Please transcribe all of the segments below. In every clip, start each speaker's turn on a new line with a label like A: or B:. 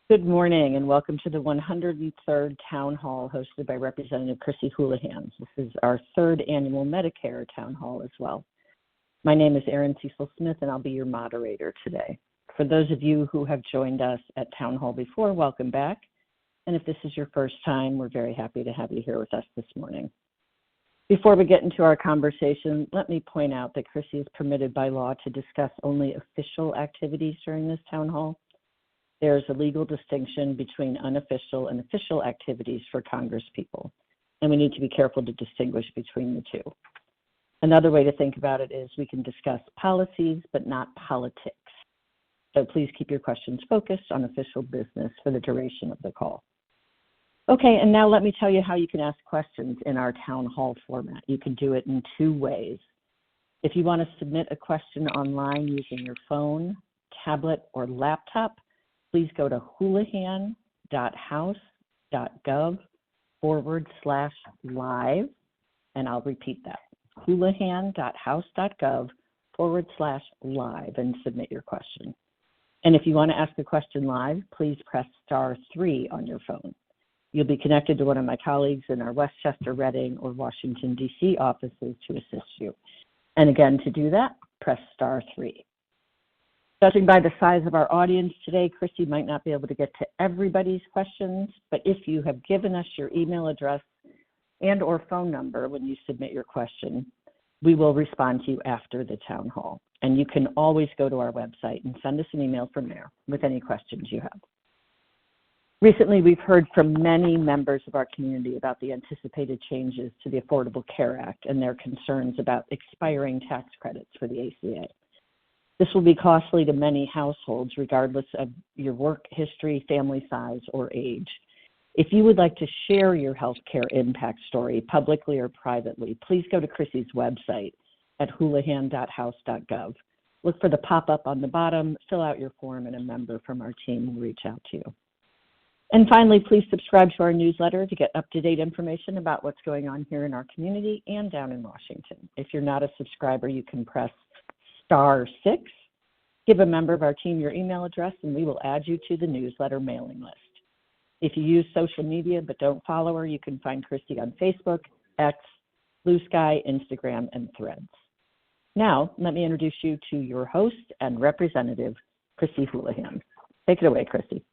A: Good morning and welcome to the 103rd Town Hall hosted by Representative Chrissy Houlahan. This is our third annual Medicare Town Hall as well. My name is Erin Cecil Smith and I'll be your moderator today. For those of you who have joined us at Town Hall before, welcome back. And if this is your first time, we're very happy to have you here with us this morning. Before we get into our conversation, let me point out that Chrissy is permitted by law to discuss only official activities during this Town Hall. There is a legal distinction between unofficial and official activities for Congresspeople, and we need to be careful to distinguish between the two. Another way to think about it is we can discuss policies, but not politics. So please keep your questions focused on official business for the duration of the call. Okay, and now let me tell you how you can ask questions in our Town Hall format. You can do it in two ways. If you want to submit a question online using your phone, tablet, or laptop, please go to houlahan.house.gov/live, and I'll repeat that, houlahan.house.gov/live, and submit your question. And if you want to ask a question live, please press *3 on your phone. You'll be connected to one of my colleagues in our Westchester, Reading, or Washington, D.C. offices to assist you. And again, to do that, press *3. Judging by the size of our audience today, Chrissy might not be able to get to everybody's questions, but if you have given us your email address and or phone number when you submit your question, we will respond to you after the town hall. And you can always go to our website and send us an email from there with any questions you have. Recently, we've heard from many members of our community about the anticipated changes to the Affordable Care Act and their concerns about expiring tax credits for the ACA. This will be costly to many households, regardless of your work history, family size, or age. If you would like to share your healthcare impact story publicly or privately, please go to Chrissy's website at houlahan.house.gov. Look for the pop-up on the bottom, fill out your form, and a member from our team will reach out to you. And finally, please subscribe to our newsletter to get up-to-date information about what's going on here in our community and down in Washington. If you're not a subscriber, you can press *6, give a member of our team your email address, and we will add you to the newsletter mailing list. If you use social media but don't follow her, you can find Christy on Facebook, X, Blue Sky, Instagram, and Threads. Now, let me introduce you to your host and representative, Chrissy Houlahan. Take it away, Christy.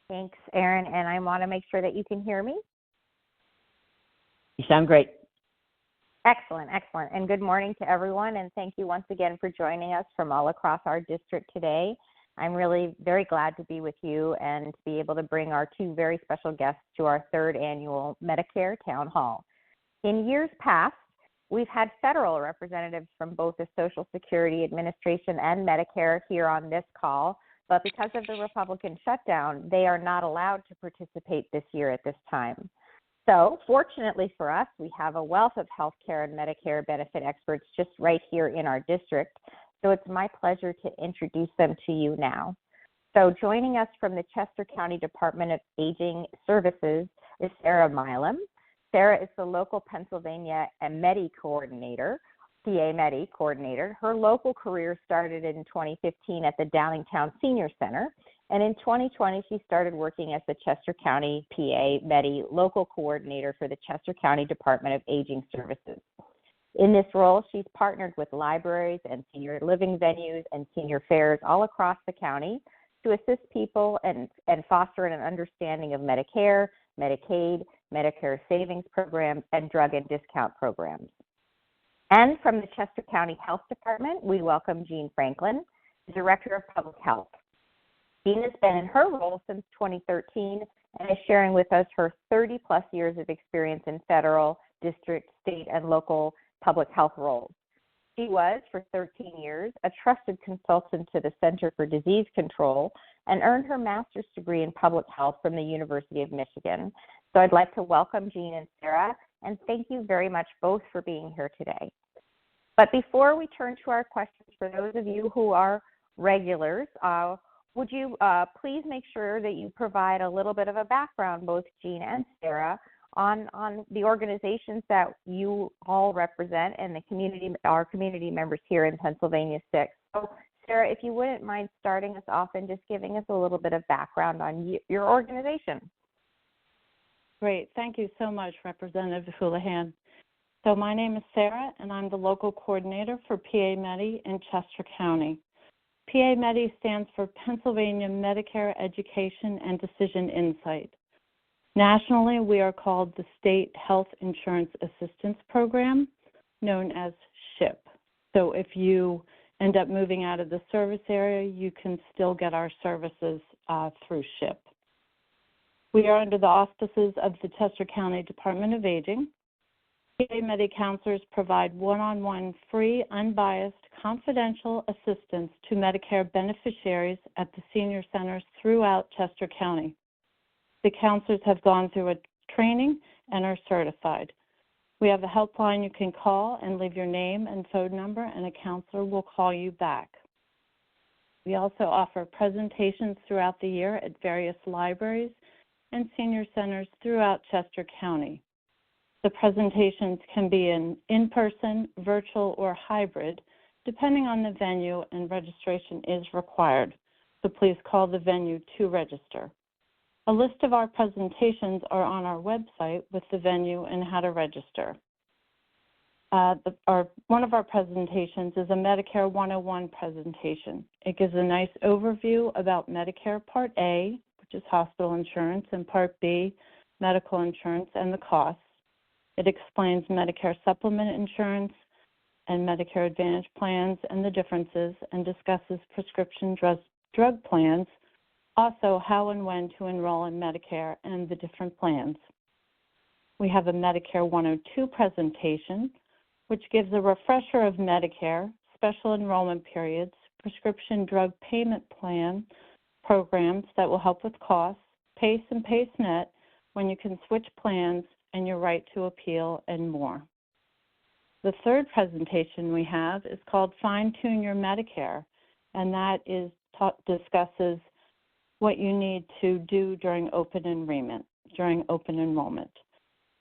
B: Thanks, Erin, and I want to make sure that you can hear me.
A: You sound great.
B: Excellent, excellent. And good morning to everyone, and thank you once again for joining us from all across our district today. I'm really very glad to be with you and to be able to bring our two very special guests to our third annual Medicare Town Hall. In years past, we've had federal representatives from both the Social Security Administration and Medicare here on this call, but because of the Republican shutdown, they are not allowed to participate this year at this time. So, fortunately for us, we have a wealth of healthcare and Medicare benefit experts just right here in our district. So it's my pleasure to introduce them to you now. So joining us from the Chester County Department of Aging Services is Sarah Milam. Sarah is the local Pennsylvania Medi coordinator, PA Medi coordinator. Her local career started in 2015 at the Downingtown Senior Center. And in 2020, she started working as the Chester County PA Medi local coordinator for the Chester County Department of Aging Services. In this role, she's partnered with libraries and senior living venues and senior fairs all across the county to assist people and foster an understanding of Medicare, Medicaid, Medicare savings programs, and drug and discount programs. And from the Chester County Health Department, we welcome Jean Franklin, the Director of Public Health. Jean has been in her role since 2013 and is sharing with us her 30-plus years of experience in federal, district, state, and local public health roles. She was, for 13 years, a trusted consultant to the Center for Disease Control and earned her master's degree in public health from the University of Michigan. So I'd like to welcome Jean and Sarah, and thank you very much both for being here today. But before we turn to our questions, for those of you who are regulars, would you please make sure that you provide a little bit of a background, both Jean and Sarah, on the organizations that you all represent and the community, our community members here in Pennsylvania 6. So Sarah, if you wouldn't mind starting us off and just giving us a little bit of background on your organization.
C: Great. Thank you so much, Representative Houlahan. So my name is Sarah, and I'm the local coordinator for PA Medi in Chester County. PA Medi stands for Pennsylvania Medicare Education and Decision Insight. Nationally, we are called the State Health Insurance Assistance Program, known as SHIP. So if you end up moving out of the service area, you can still get our services through SHIP. We are under the auspices of the Chester County Department of Aging. PA Medi counselors provide one-on-one, free, unbiased, confidential assistance to Medicare beneficiaries at the senior centers throughout Chester County. The counselors have gone through a training and are certified. We have a helpline you can call and leave your name and phone number, and a counselor will call you back. We also offer presentations throughout the year at various libraries and senior centers throughout Chester County. The presentations can be in-person, virtual, or hybrid, depending on the venue, and registration is required. So please call the venue to register. A list of our presentations are on our website with the venue and how to register. One of our presentations is a Medicare 101 presentation. It gives a nice overview about Medicare Part A, which is hospital insurance, and Part B, medical insurance, and the costs. It explains Medicare supplement insurance and Medicare Advantage plans and the differences, and discusses prescription drug plans, also how and when to enroll in Medicare and the different plans. We have a Medicare 102 presentation, which gives a refresher of Medicare, special enrollment periods, prescription drug payment plan programs that will help with costs, PACE and PACE-NET, when you can switch plans, and your right to appeal, and more. The third presentation we have is called Fine Tune Your Medicare, and that discusses what you need to do during open enrollment.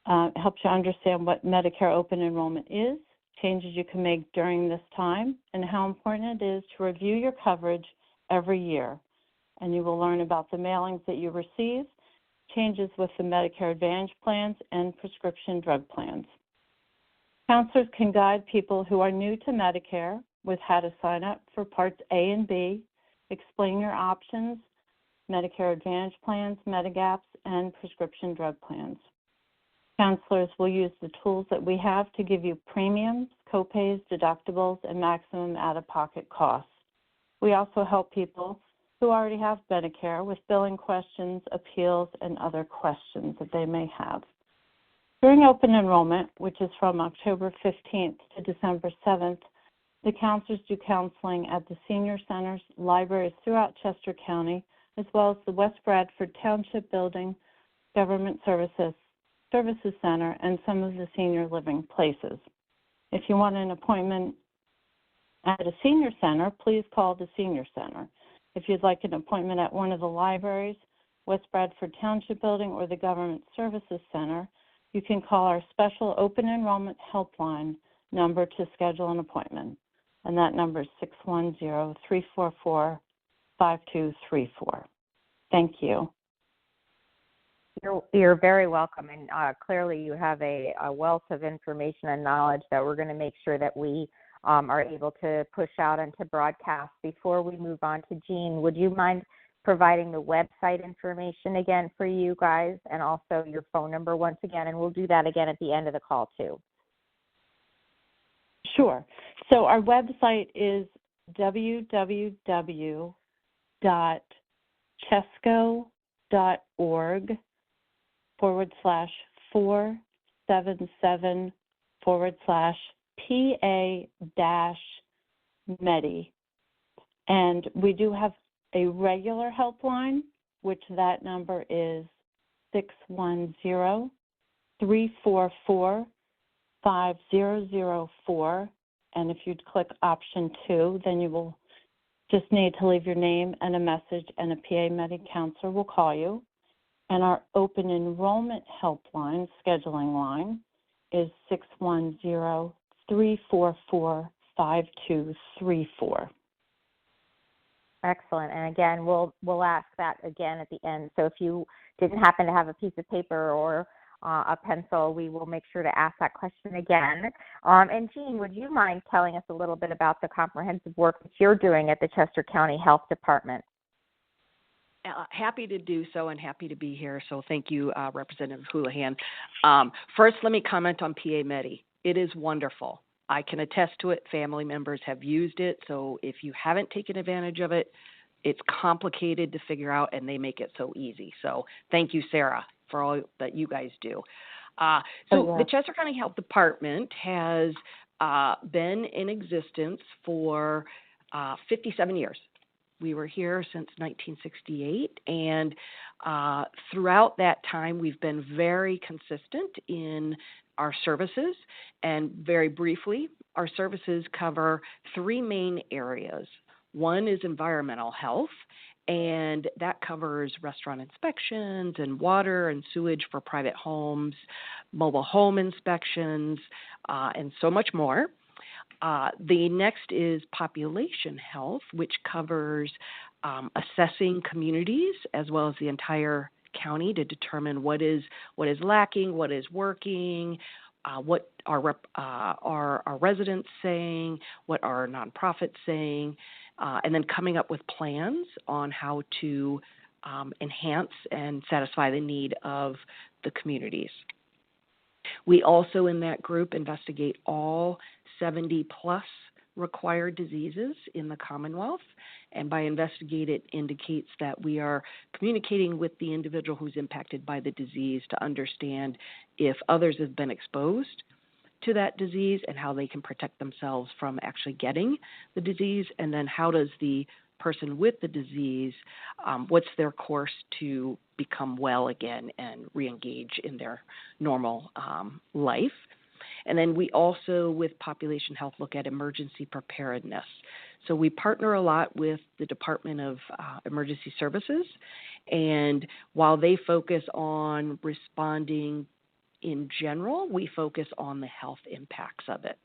C: It helps you understand what Medicare open enrollment is, changes you can make during this time, and how important it is to review your coverage every year. And you will learn about the mailings that you receive, changes with the Medicare Advantage plans, and prescription drug plans. Counselors can guide people who are new to Medicare with how to sign up for Parts A and B, explain your options, Medicare Advantage plans, Medigaps, and prescription drug plans. Counselors will use the tools that we have to give you premiums, copays, deductibles, and maximum out-of-pocket costs. We also help people who already have Medicare with billing questions, appeals, and other questions that they may have. During open enrollment, which is from October 15th to December 7th, the counselors do counseling at the senior centers, libraries throughout Chester County, as well as the West Bradford Township Building, Government Services Center, and some of the senior living places. If you want an appointment at a senior center, please call the senior center. If you'd like an appointment at one of the libraries, West Bradford Township Building, or the Government Services Center, you can call our special open enrollment helpline number to schedule an appointment, and that number is 610-344-5234. Thank you.
B: You're very welcome, and clearly you have a wealth of information and knowledge that we're going to make sure that we are able to push out and to broadcast. Before we move on to Jean, would you mind providing the website information again for you guys, and also your phone number once again, and we'll do that again at the end of the call too.
C: Sure. So our website is www.chesco.org/477/PA-Medi. And we do have a regular helpline, which that number is 610-344-5004. And if you'd click option 2, then you will just need to leave your name and a message, and a PA Medi counselor will call you. And our open enrollment helpline, scheduling line, is 610-344-5234.
B: Excellent. And again, we'll ask that again at the end. So if you didn't happen to have a piece of paper or a pencil, we will make sure to ask that question again. And Jean, would you mind telling us a little bit about the comprehensive work that you're doing at the Chester County Health Department?
D: Happy to do so and happy to be here. So thank you, Representative Houlahan. First, let me comment on PA Medi. It is wonderful. I can attest to it. Family members have used it. So if you haven't taken advantage of it, it's complicated to figure out, and they make it so easy. So thank you, Sarah, for all that you guys do. The Chester County Health Department has been in existence for 57 years. We were here since 1968, and throughout that time, we've been very consistent in our services. And very briefly, our services cover three main areas. One is environmental health, and that covers restaurant inspections and water and sewage for private homes, mobile home inspections, and so much more. The next is population health, which covers assessing communities as well as the entire county to determine what is lacking, what is working, what are our residents saying, what are nonprofits saying, and then coming up with plans on how to enhance and satisfy the need of the communities. We also, in that group, investigate all 70-plus required diseases in the Commonwealth. And by investigate, it indicates that we are communicating with the individual who's impacted by the disease to understand if others have been exposed to that disease and how they can protect themselves from actually getting the disease. And then how does the person with the disease, what's their course to become well again and reengage in their normal life. And then we also, with population health, look at emergency preparedness. So we partner a lot with the Department of Emergency Services, and while they focus on responding in general, we focus on the health impacts of it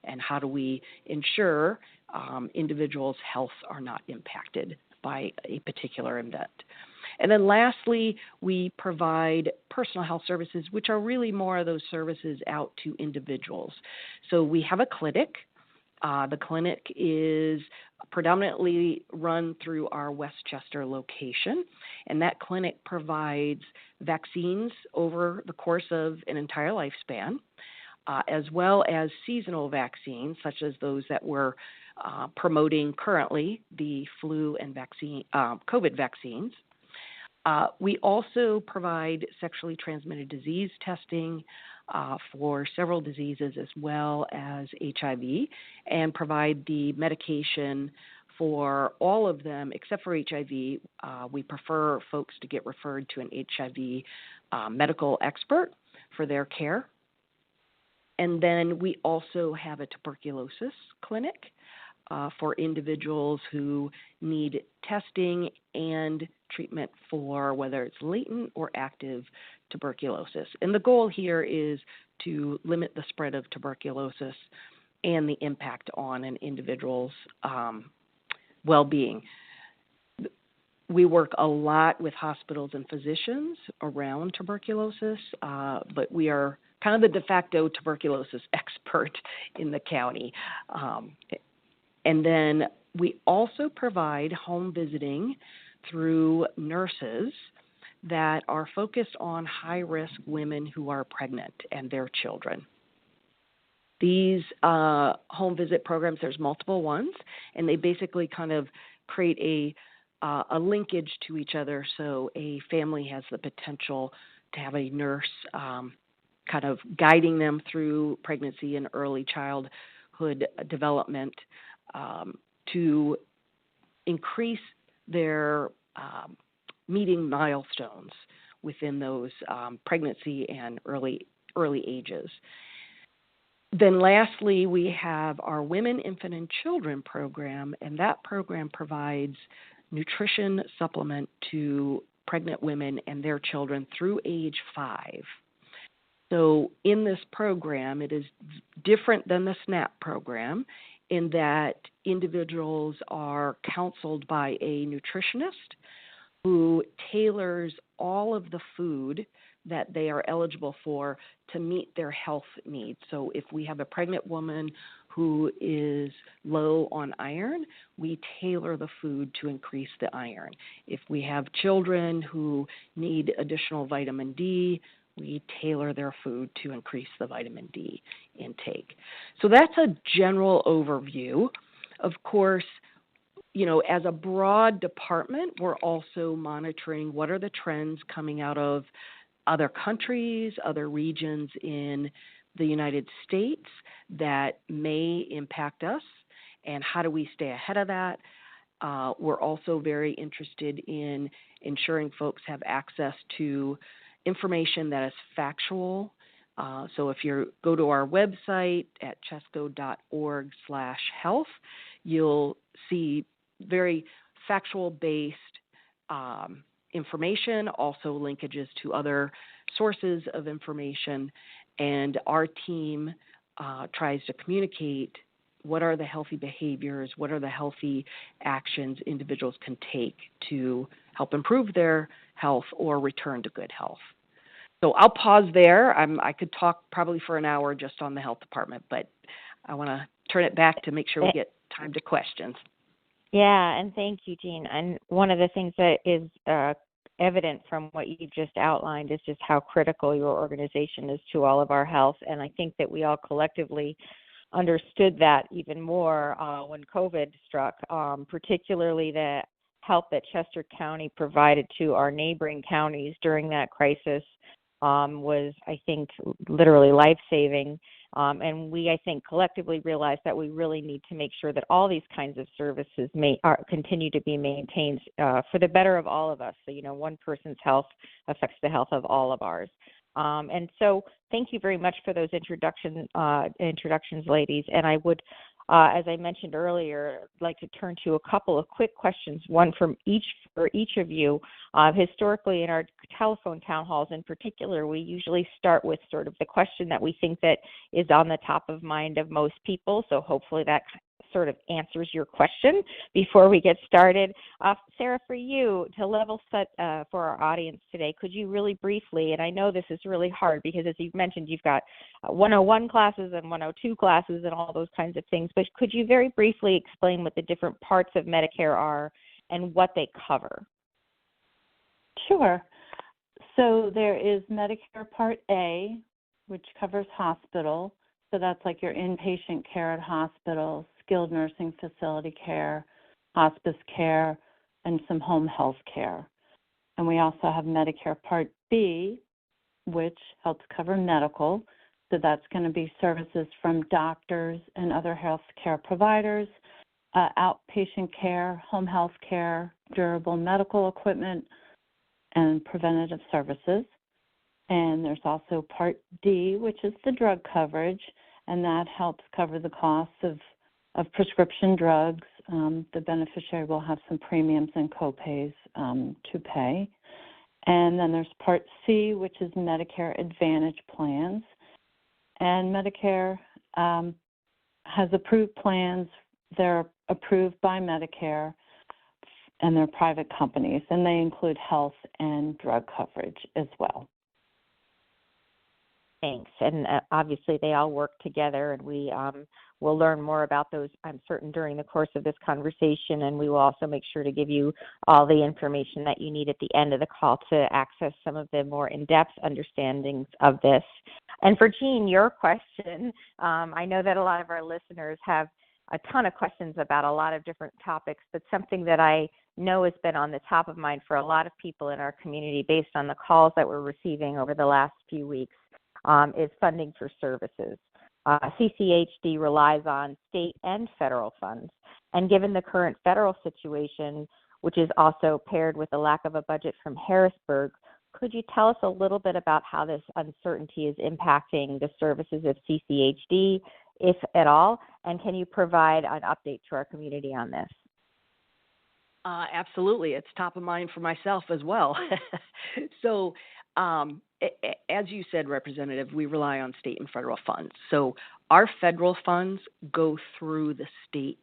D: and how do we ensure individuals' health are not impacted by a particular event. And then lastly, we provide personal health services, which are really more of those services out to individuals. So we have a clinic. The clinic is predominantly run through our Westchester location, and that clinic provides vaccines over the course of an entire lifespan, as well as seasonal vaccines, such as those that we're promoting currently, the flu and COVID vaccines. We also provide sexually transmitted disease testing for several diseases as well as HIV, and provide the medication for all of them except for HIV. We prefer folks to get referred to an HIV medical expert for their care. And then we also have a tuberculosis clinic for individuals who need testing and treatment for whether it's latent or active tuberculosis. And the goal here is to limit the spread of tuberculosis and the impact on an individual's well-being. We work a lot with hospitals and physicians around tuberculosis, but we are kind of the de facto tuberculosis expert in the county. And then we also provide home visiting through nurses that are focused on high-risk women who are pregnant and their children. These home visit programs, there's multiple ones, and they basically kind of create a linkage to each other, so a family has the potential to have a nurse kind of guiding them through pregnancy and early childhood development to increase their meeting milestones within those pregnancy and early ages. Then lastly, we have our Women, Infant, and Children program, and that program provides nutrition supplement to pregnant women and their children through age 5. So in this program, it is different than the SNAP program in that individuals are counseled by a nutritionist who tailors all of the food that they are eligible for to meet their health needs. So if we have a pregnant woman who is low on iron, we tailor the food to increase the iron. If we have children who need additional vitamin D, we tailor their food to increase the vitamin D intake. So that's a general overview. Of course, as a broad department, we're also monitoring what are the trends coming out of other countries, other regions in the United States that may impact us, and how do we stay ahead of that? We're also very interested in ensuring folks have access to information that is factual. So if you go to our website at chesco.org/health, you'll see very factual-based information, also linkages to other sources of information, and our team tries to communicate what are the healthy behaviors, what are the healthy actions individuals can take to help improve their health or return to good health. So I'll pause there. I could talk probably for an hour just on the health department, but I want to turn it back to make sure we get time to questions.
B: Yeah, and thank you, Jean. And one of the things that is evident from what you just outlined is just how critical your organization is to all of our health. And I think that we all collectively understood that even more when COVID struck, particularly the help that Chester County provided to our neighboring counties during that crisis was, I think, literally life-saving. And we, I think, collectively realized that we really need to make sure that all these kinds of services continue to be maintained for the better of all of us. So, one person's health affects the health of all of ours. And so thank you very much for those introductions, ladies. And I would, as I mentioned earlier, like to turn to a couple of quick questions, one for each of you. Historically, in our telephone town halls in particular, we usually start with sort of the question that we think that is on the top of mind of most people. So hopefully that sort of answers your question before we get started. Sarah, for you, to level set for our audience today, could you really briefly, and I know this is really hard because as you've mentioned, you've got 101 classes and 102 classes and all those kinds of things, but could you very briefly explain what the different parts of Medicare are and what they cover?
C: Sure. So there is Medicare Part A, which covers hospital. So that's like your inpatient care at hospitals, skilled nursing facility care, hospice care, and some home health care. And we also have Medicare Part B, which helps cover medical. So that's going to be services from doctors and other health care providers, outpatient care, home health care, durable medical equipment, and preventative services. And there's also Part D, which is the drug coverage, and that helps cover the costs of prescription drugs. The beneficiary will have some premiums and copays to pay. And then there's Part C, which is Medicare Advantage plans. And Medicare has approved plans. They're approved by Medicare, and they're private companies, and they include health and drug coverage as well.
B: Thanks. And obviously they all work together, and we will learn more about those, I'm certain, during the course of this conversation, and we will also make sure to give you all the information that you need at the end of the call to access some of the more in-depth understandings of this. And for Jean, your question, I know that a lot of our listeners have a ton of questions about a lot of different topics, but something that I know has been on the top of mind for a lot of people in our community based on the calls that we're receiving over the last few weeks is funding for services. CCHD relies on state and federal funds, and given the current federal situation, which is also paired with the lack of a budget from Harrisburg, could you tell us a little bit about how this uncertainty is impacting the services of CCHD, if at all, and can you provide an update to our community on this?
D: Absolutely. It's top of mind for myself as well. So, as you said, Representative, we rely on state and federal funds. So, our federal funds go through the state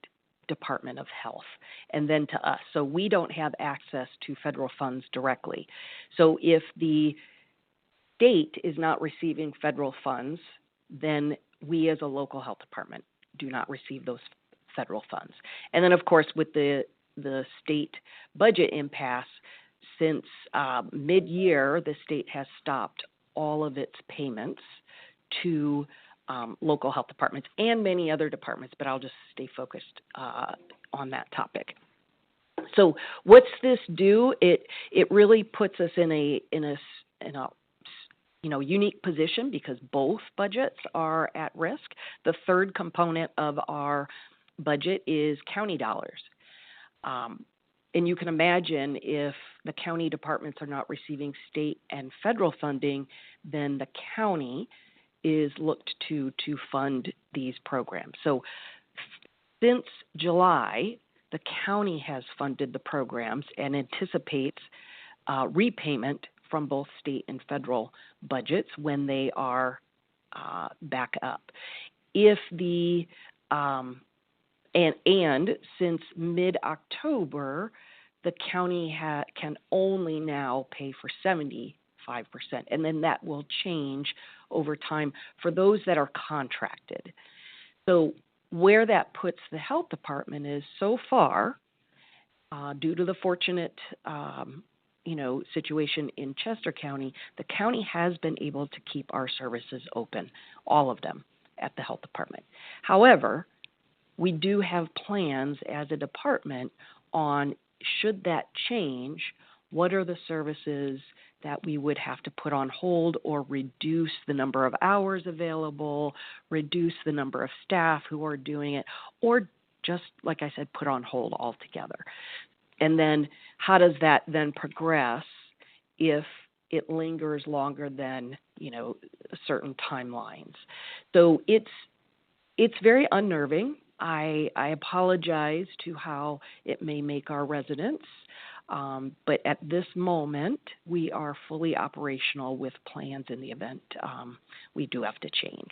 D: Department of Health and then to us. So, we don't have access to federal funds directly. So, if the state is not receiving federal funds, then we as a local health department do not receive those federal funds. And then, of course, with the state budget impasse, since mid-year, the state has stopped all of its payments to local health departments and many other departments, but I'll just stay focused on that topic. So, what's this do? It really puts us in a unique position because both budgets are at risk. The third component of our budget is county dollars. And you can imagine if the county departments are not receiving state and federal funding, then the county is looked to fund these programs. So since July, the county has funded the programs and anticipates repayment from both state and federal budgets when they are back up. If the And since mid-October, the county can only now pay for 75%, and then that will change over time for those that are contracted. So where that puts the health department is so far, due to the fortunate situation in Chester County, the county has been able to keep our services open, all of them, at the health department. However, we do have plans as a department on, should that change, what are the services that we would have to put on hold or reduce the number of hours available, reduce the number of staff who are doing it, or just, like I said, put on hold altogether. And then how does that then progress if it lingers longer than, certain timelines? So it's very unnerving. I apologize to how it may make our residents, but at this moment, we are fully operational with plans in the event we do have to change.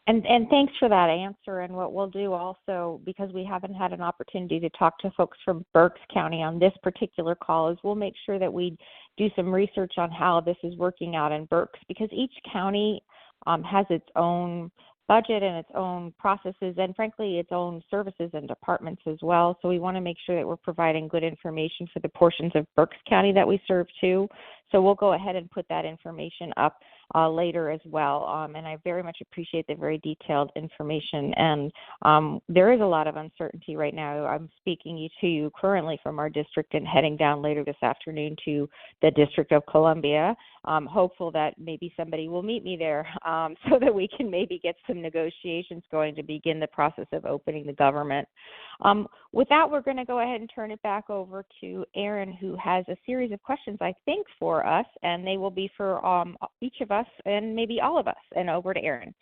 B: And thanks for that answer. And what we'll do also, because we haven't had an opportunity to talk to folks from Berks County on this particular call, is we'll make sure that we do some research on how this is working out in Berks, because each county has its own budget and its own processes and, frankly, its own services and departments as well. So we want to make sure that we're providing good information for the portions of Berks County that we serve too. So we'll go ahead and put that information up later as well. And I very much appreciate the very detailed information. And there is a lot of uncertainty right now. I'm speaking to you currently from our district and heading down later this afternoon to the District of Columbia. I'm hopeful that maybe somebody will meet me there so that we can maybe get some negotiations going to begin the process of opening the government. With that, we're going to go ahead and turn it back over to Erin, who has a series of questions, I think, for us, and they will be for each of us and maybe all of us. And over to Erin.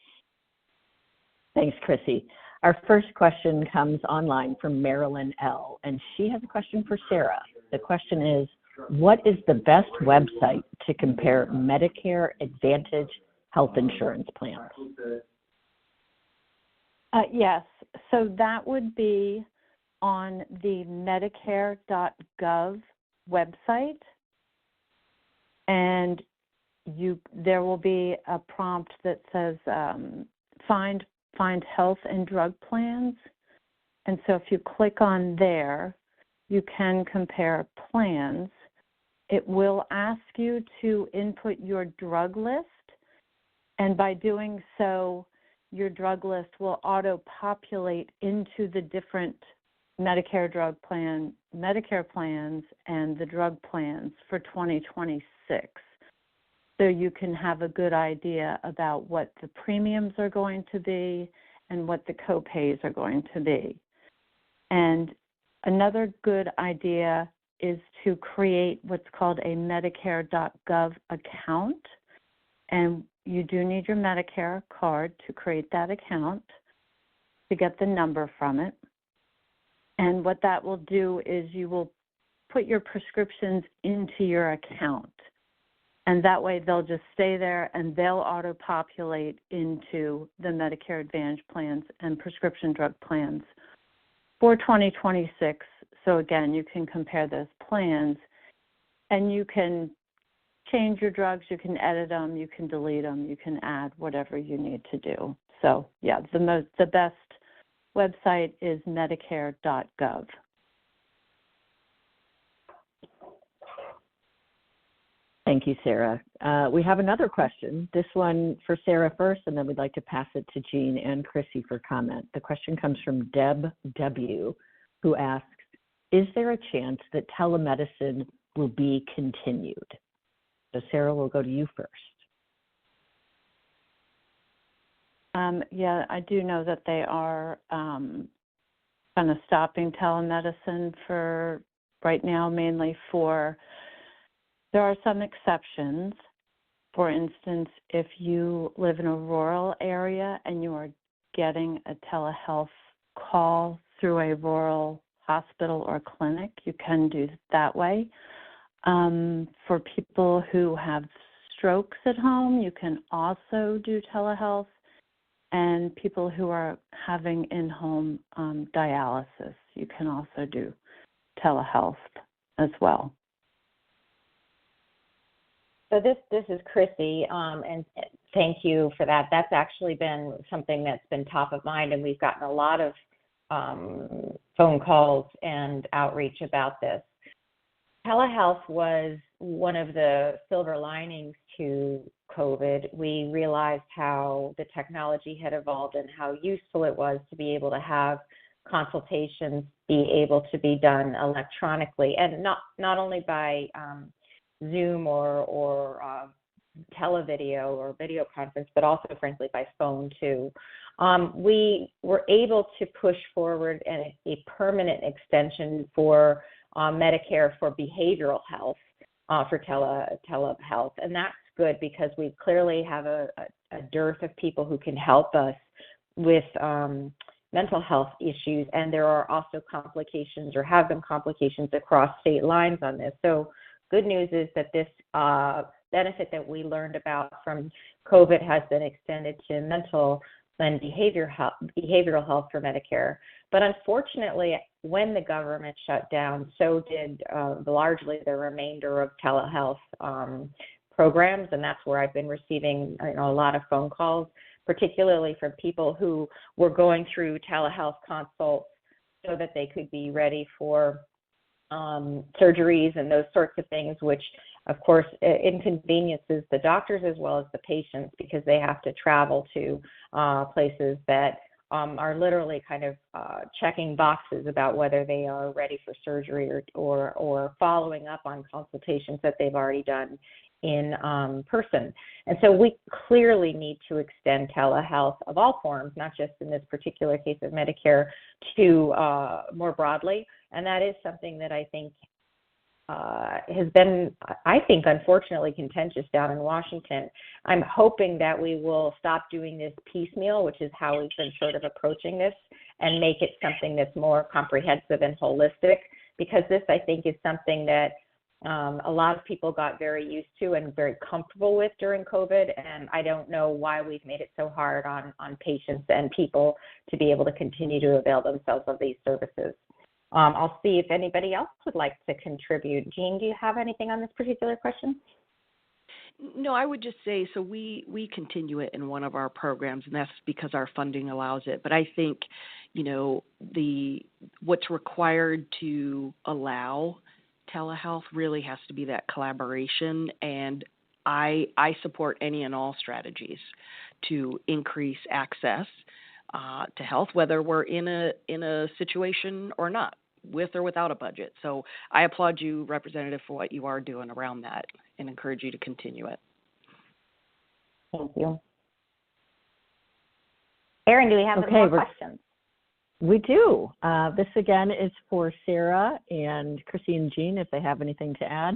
A: Thanks, Chrissy. Our first question comes online from Marilyn L., and she has a question for Sarah. The question is, what is the best website to compare Medicare Advantage health insurance plans?
C: Yes, so that would be on the Medicare.gov website, and there will be a prompt that says find health and drug plans, and so if you click on there, you can compare plans. It will ask you to input your drug list, and by doing so, your drug list will auto-populate into the different Medicare plans and the drug plans for 2026. So you can have a good idea about what the premiums are going to be and what the co-pays are going to be. And another good idea is to create what's called a Medicare.gov account. And you do need your Medicare card to create that account, to get the number from it. And what that will do is you will put your prescriptions into your account. And that way they'll just stay there and they'll auto-populate into the Medicare Advantage plans and prescription drug plans for 2026. So again, you can compare those plans and you can change your drugs, you can edit them, you can delete them, you can add whatever you need to do. So yeah, the best website is medicare.gov.
A: Thank you, Sarah. We have another question. This one for Sarah first, and then we'd like to pass it to Jean and Chrissy for comment. The question comes from Deb W., who asks, is there a chance that telemedicine will be continued? So Sarah, we'll go to you first.
C: Yeah, I do know that they are kind of stopping telemedicine for right now, mainly for, there are some exceptions. For instance, if you live in a rural area and you are getting a telehealth call through a rural hospital or clinic, you can do it that way. For people who have strokes at home, you can also do telehealth. And people who are having in-home dialysis, you can also do telehealth as well.
B: So this is Chrissy, and thank you for that. That's actually been something that's been top of mind, and we've gotten a lot of phone calls and outreach about this. Telehealth was one of the silver linings to COVID. We realized how the technology had evolved and how useful it was to be able to have consultations be able to be done electronically, and not only by Zoom or televideo or video conference, but also, frankly, by phone too. We were able to push forward a permanent extension for Medicare for behavioral health, for telehealth, and that's good because we clearly have a dearth of people who can help us with mental health issues, and there are also complications or have been complications across state lines on this. So good news is that this benefit that we learned about from COVID has been extended to mental and behavioral health for Medicare. But unfortunately, when the government shut down, so did largely the remainder of telehealth programs, and that's where I've been receiving a lot of phone calls, particularly from people who were going through telehealth consults so that they could be ready for surgeries and those sorts of things, which, of course, inconveniences the doctors as well as the patients because they have to travel to places that are literally kind of checking boxes about whether they are ready for surgery or following up on consultations that they've already done in person. And so we clearly need to extend telehealth of all forms, not just in this particular case of Medicare, to more broadly. And that is something that I think has been, unfortunately contentious down in Washington. I'm hoping that we will stop doing this piecemeal, which is how we've been sort of approaching this, and make it something that's more comprehensive and holistic, because this, I think, is something that a lot of people got very used to and very comfortable with during COVID, and I don't know why we've made it so hard on patients and people to be able to continue to avail themselves of these services. I'll see if anybody else would like to contribute. Jean, do you have anything on this particular question?
D: No, I would just say, so we continue it in one of our programs, and that's because our funding allows it. But I think, what's required to allow telehealth really has to be that collaboration, and I support any and all strategies to increase access to health, whether we're in a situation or not, with or without a budget. So I applaud you, Representative, for what you are doing around that and encourage you to continue it.
B: Thank you. Erin, do we have any more questions?
A: We do. This, again, is for Sarah and Chrissy and Jean, if they have anything to add.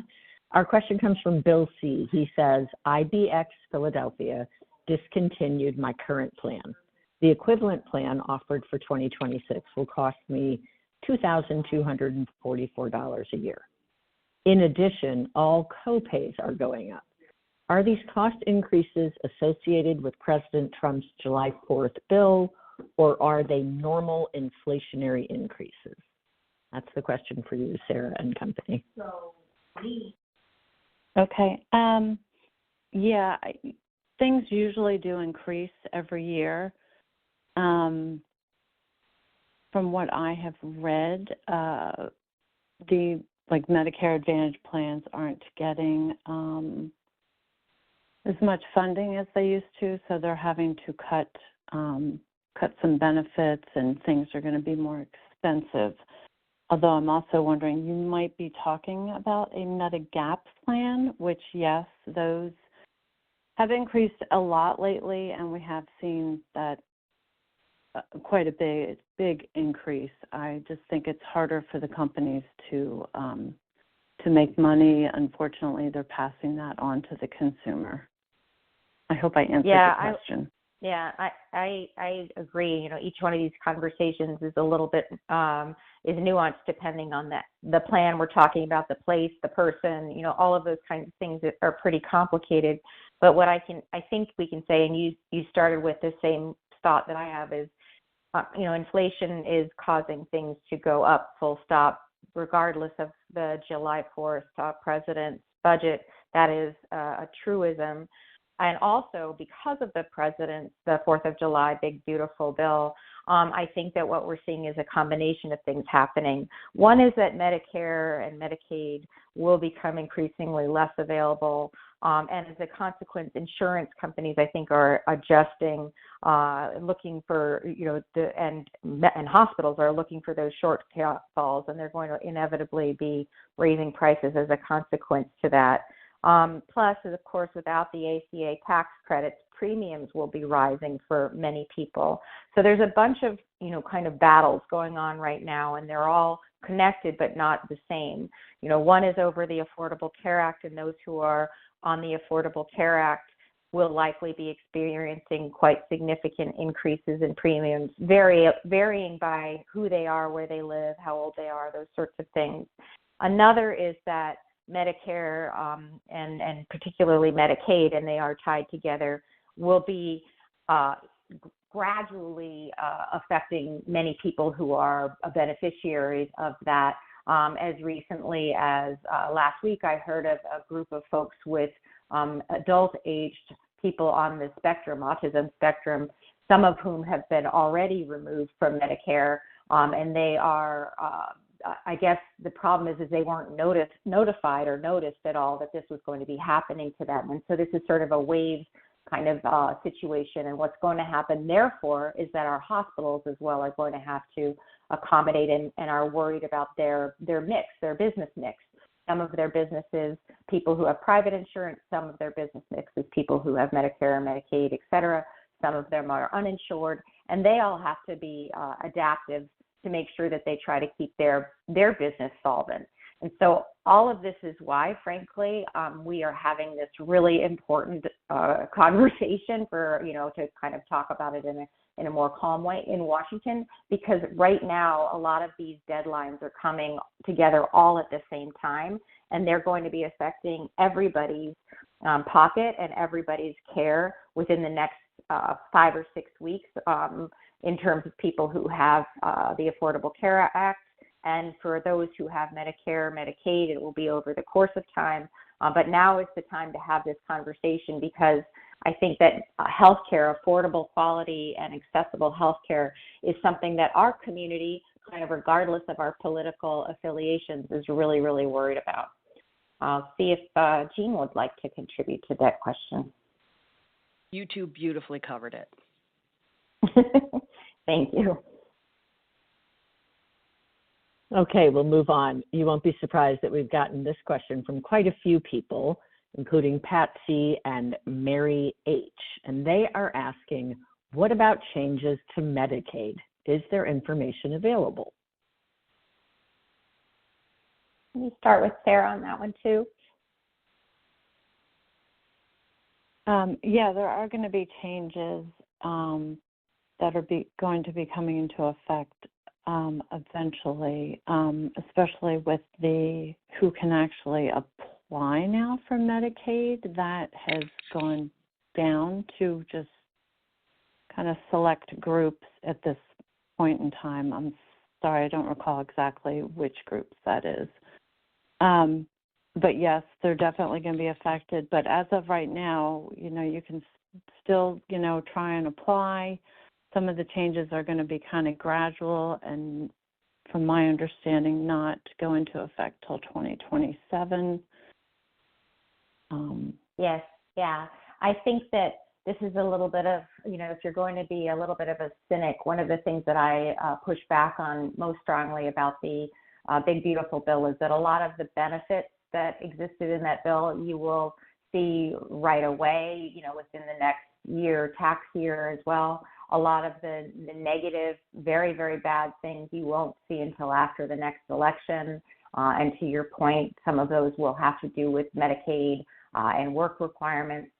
A: Our question comes from Bill C. He says, IBX Philadelphia discontinued my current plan. The equivalent plan offered for 2026 will cost me $2,244 a year. In addition, all copays are going up. Are these cost increases associated with President Trump's July 4th bill, or are they normal inflationary increases? That's the question for you, Sarah and company.
C: Okay. Yeah, things usually do increase every year. From what I have read, the Medicare Advantage plans aren't getting as much funding as they used to, so they're having to cut some benefits, and things are going to be more expensive. Although I'm also wondering, you might be talking about a Medigap plan, which, yes, those have increased a lot lately, and we have seen that quite a big increase. I just think it's harder for the companies to make money. Unfortunately, they're passing that on to the consumer. I hope I answered the question.
B: I agree. You know, each one of these conversations is a little bit is nuanced depending on the plan we're talking about, the place, the person. You know, all of those kinds of things that are pretty complicated. But what I think we can say, and you started with the same thought that I have, is inflation is causing things to go up, full stop, regardless of the July 4th president's budget. That is a truism. And also, because of the 4th of July big, beautiful bill, I think that what we're seeing is a combination of things happening. One is that Medicare and Medicaid will become increasingly less available. And as a consequence, insurance companies, I think, are adjusting, looking for, and hospitals are looking for those shortfalls, and they're going to inevitably be raising prices as a consequence to that. Plus, of course, without the ACA tax credits, premiums will be rising for many people. So there's a bunch of, kind of battles going on right now, and they're all connected but not the same. One is over the Affordable Care Act, and those who are on the Affordable Care Act will likely be experiencing quite significant increases in premiums, varying by who they are, where they live, how old they are, those sorts of things. Another is that Medicare and particularly Medicaid, and they are tied together, will be gradually affecting many people who are beneficiaries of that. As recently as last week, I heard of a group of folks with adult-aged people on the spectrum, autism spectrum, some of whom have been already removed from Medicare, and they are I guess the problem is they weren't notified or noticed at all that this was going to be happening to them. And so this is sort of a wave kind of situation. And what's going to happen, therefore, is that our hospitals as well are going to have to accommodate and are worried about their mix, their business mix. Some of their businesses, people who have private insurance, some of their business mix is people who have Medicare, Medicaid, et cetera. Some of them are uninsured, and they all have to be adaptive to make sure that they try to keep their business solvent. And so all of this is why, frankly, we are having this really important conversation to kind of talk about it in a more calm way in Washington, because right now a lot of these deadlines are coming together all at the same time, and they're going to be affecting everybody's pocket and everybody's care within the next 5 or 6 weeks. In terms of people who have the Affordable Care Act, and for those who have Medicare, Medicaid, it will be over the course of time. But now is the time to have this conversation, because I think that healthcare, affordable, quality, and accessible healthcare is something that our community, kind of regardless of our political affiliations, is really, really worried about. I'll see if Jean would like to contribute to that question.
D: You two beautifully covered it.
B: Thank you.
A: Okay, we'll move on. You won't be surprised that we've gotten this question from quite a few people, including Patsy and Mary H. And they are asking, what about changes to Medicaid? Is there information available?
B: Can you start with Sarah on that one too?
C: Yeah, there are going to be changes that are going to be coming into effect eventually, especially with the who can actually apply now for Medicaid. That has gone down to just kind of select groups at this point in time. I'm sorry, I don't recall exactly which groups that is. But yes, they're definitely going to be affected. But as of right now, you can still, try and apply. Some of the changes are going to be kind of gradual and, from my understanding, not go into effect till 2027.
B: Yes, yeah. I think that this is a little bit of, if you're going to be a little bit of a cynic, one of the things that I push back on most strongly about the Big Beautiful Bill is that a lot of the benefits that existed in that bill you will see right away, within the next year, tax year as well. A lot of the negative, very, very bad things you won't see until after the next election. And to your point, some of those will have to do with Medicaid and work requirements.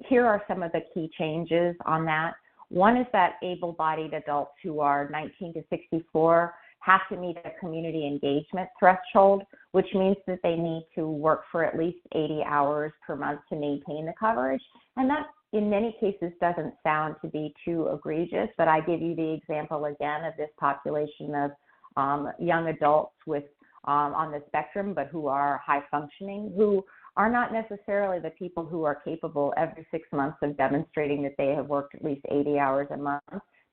B: Here are some of the key changes on that. One is that able-bodied adults who are 19 to 64 have to meet a community engagement threshold, which means that they need to work for at least 80 hours per month to maintain the coverage. And that, in many cases, doesn't sound to be too egregious, but I give you the example again of this population of young adults with on the spectrum, but who are high functioning, who are not necessarily the people who are capable every 6 months of demonstrating that they have worked at least 80 hours a month.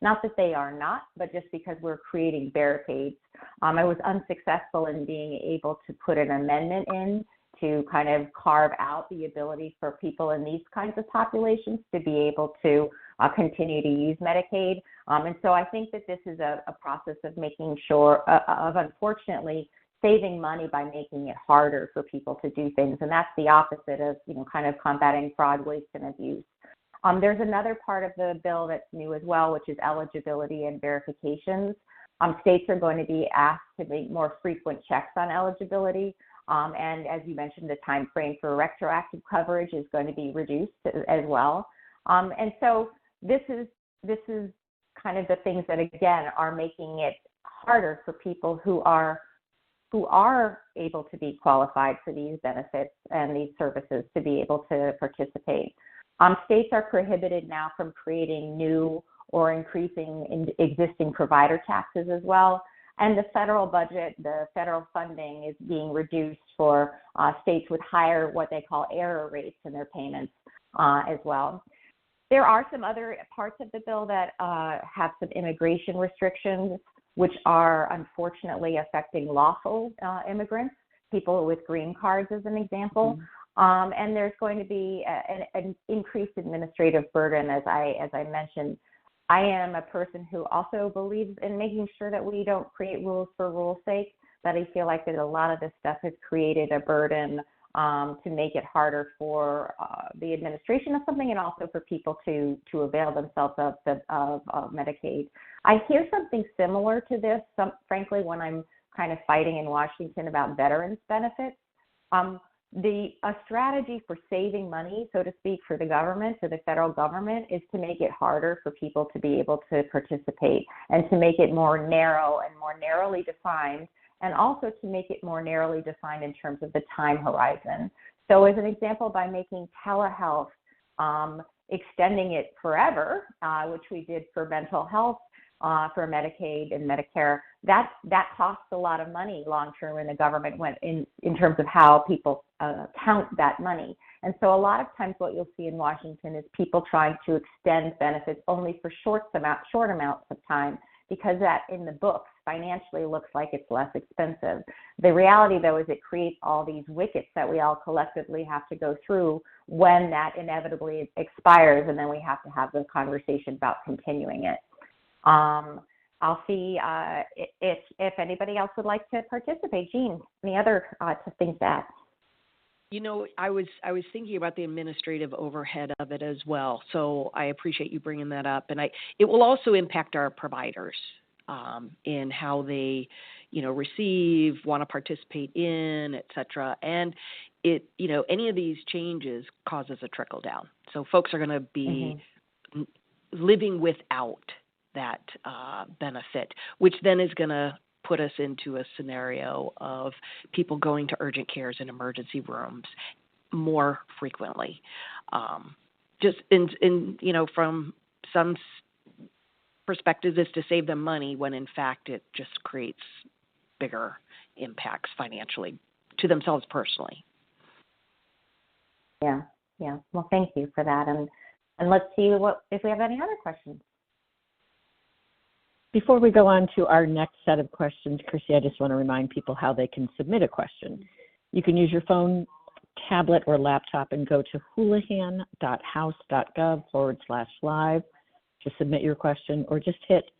B: Not that they are not, but just because we're creating barricades. I was unsuccessful in being able to put an amendment in to kind of carve out the ability for people in these kinds of populations to be able to continue to use Medicaid. And so I think that this is a process of making sure, of unfortunately, saving money by making it harder for people to do things. And that's the opposite of, kind of combating fraud, waste, and abuse. There's another part of the bill that's new as well, which is eligibility and verifications. States are going to be asked to make more frequent checks on eligibility. And as you mentioned, the time frame for retroactive coverage is going to be reduced as well. And so this is kind of the things that, again, are making it harder for people who are able to be qualified for these benefits and these services to be able to participate. States are prohibited now from creating new or increasing existing provider taxes as well. And the federal budget, the federal funding is being reduced for states with higher, what they call error rates in their payments as well. There are some other parts of the bill that have some immigration restrictions, which are unfortunately affecting lawful immigrants, people with green cards as an example. And there's going to be an increased administrative burden, as I mentioned. I am a person who also believes in making sure that we don't create rules for rules' sake, but I feel like that a lot of this stuff has created a burden to make it harder for the administration of something and also for people to avail themselves of Medicaid. I hear something similar to this, frankly, when I'm kind of fighting in Washington about veterans benefits. A strategy for saving money, so to speak, for the government, for the federal government, is to make it harder for people to be able to participate and to make it more narrow and more narrowly defined, and also to make it more narrowly defined in terms of the time horizon. So as an example, by making telehealth, extending it forever, which we did for mental health, for Medicaid and Medicare, that costs a lot of money long term, and the government went in terms of how people count that money. And so a lot of times what you'll see in Washington is people trying to extend benefits only for short amounts of time, because that in the books financially looks like it's less expensive. The reality, though, is it creates all these wickets that we all collectively have to go through when that inevitably expires, and then we have to have the conversation about continuing it. I'll see if anybody else would like to participate. Jean, any other things to add?
D: I was thinking about the administrative overhead of it as well. So I appreciate you bringing that up, and it will also impact our providers in how they, receive, want to participate in, et cetera. And any of these changes causes a trickle down. So folks are going to be living without that benefit, which then is going to put us into a scenario of people going to urgent cares and emergency rooms more frequently. Just in from some perspectives, is to save them money when in fact it just creates bigger impacts financially to themselves personally.
B: Yeah. Well, thank you for that. And let's see if we have any other questions.
A: Before we go on to our next set of questions, Chrissy, I just want to remind people how they can submit a question. You can use your phone, tablet, or laptop and go to houlahan.house.gov/live to submit your question, or just hit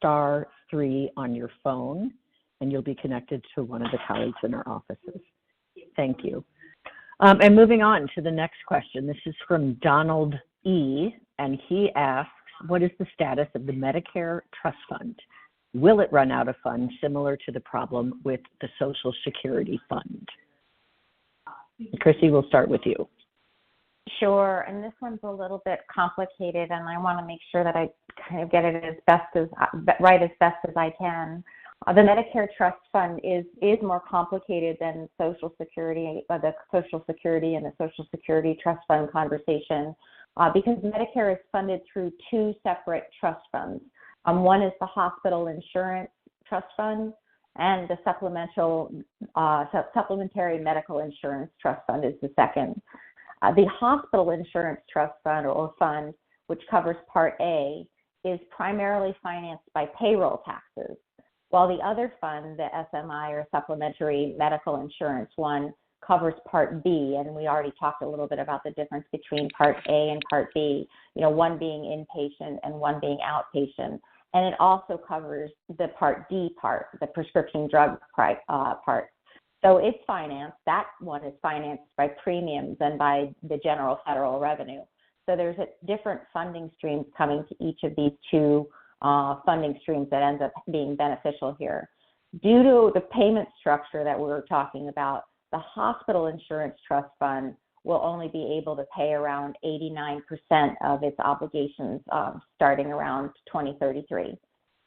A: *3 on your phone, and you'll be connected to one of the colleagues in our offices. Thank you. And moving on to the next question. This is from Donald E., and he asks, what is the status of the Medicare Trust Fund? Will it run out of funds similar to the problem with the Social Security Fund? Chrissy, we'll start with you.
B: Sure, and this one's a little bit complicated, and I want to make sure that I kind of get it as best as I can. The Medicare Trust Fund is more complicated than Social Security, the Social Security and the Social Security Trust Fund conversation, because Medicare is funded through two separate trust funds. One is the Hospital Insurance Trust Fund, and the Supplementary Medical Insurance Trust Fund is the second. The Hospital Insurance Trust Fund, or fund, which covers Part A, is primarily financed by payroll taxes, while the other fund, the SMI, or Supplementary Medical Insurance one, covers Part B, and we already talked a little bit about the difference between Part A and Part B, one being inpatient and one being outpatient. And it also covers the Part D part, the prescription drug part. So it's financed. That one is financed by premiums and by the general federal revenue. So there's different funding streams coming to each of these two funding streams that ends up being beneficial here. Due to the payment structure that we were talking about, the Hospital Insurance Trust Fund will only be able to pay around 89% of its obligations starting around 2033.